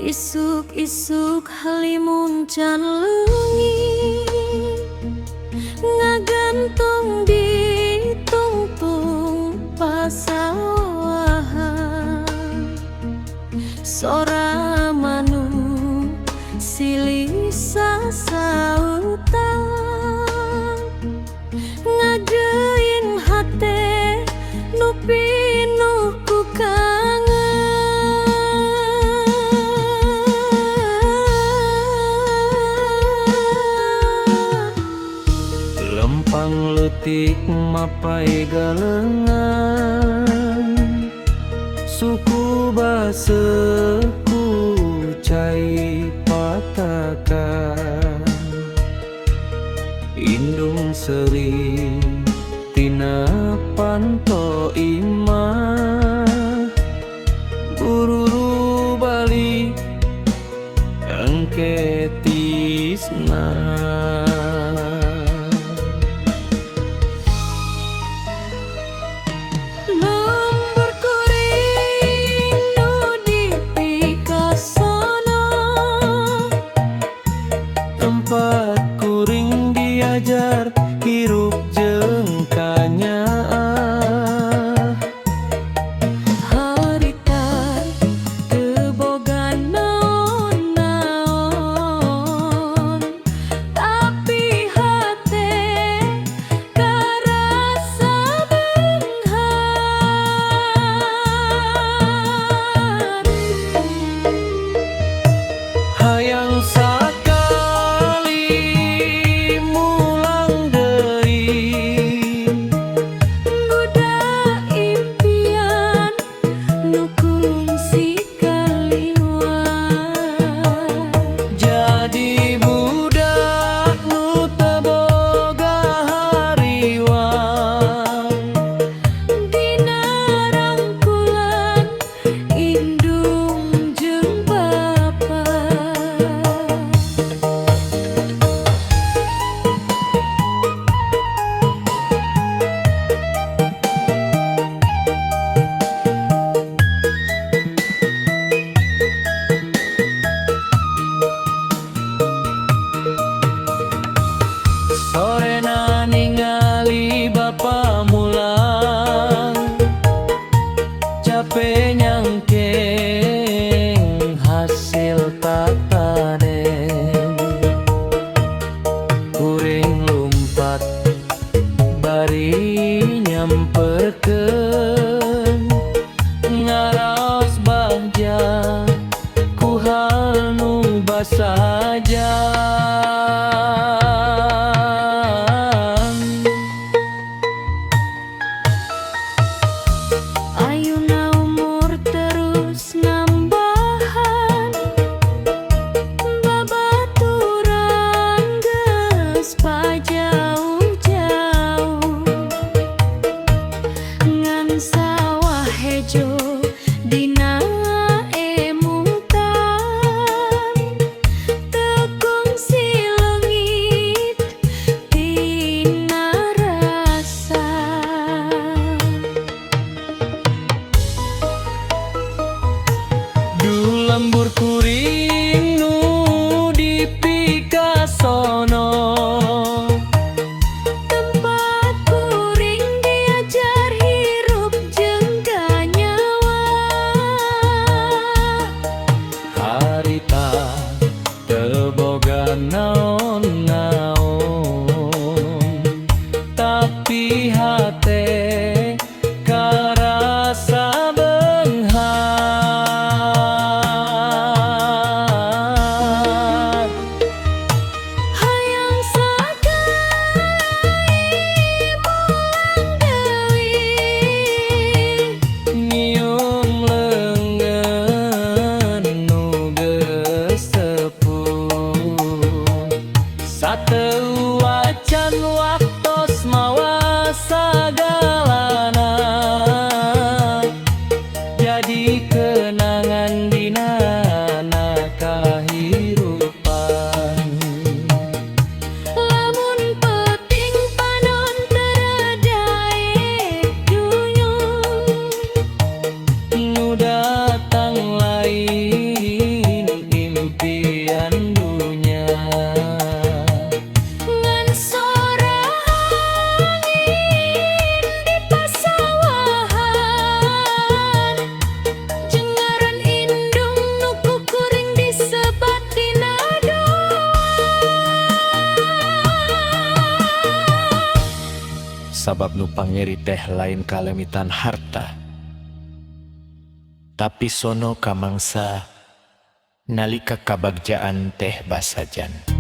Isuk-isuk halimun can lengi ngagantung di tungtung pasawahan. Sora manuk silih sasautan ngagein hate nu pinuh ku kangen. Lempang leutik mapai galengan suku baseku cai patakan indung seri tina panto imah bururu balik engke tisna. Tempat kuring diajar hirup jeung kanyaah harita teu boga naon-naon tapi hate karasa beunghar hayang sorena ningali bapa mulang capek nyangkeng hasil tak panen kuring lumpat bari nyamperkeun ngaraos bagja ku hal nu basajan. Sawah hejo dina emutan tekung sabab nu pangeri teh lain kalemitan harta, tapi sono kamangsa nalika kabagjaan teh basajan.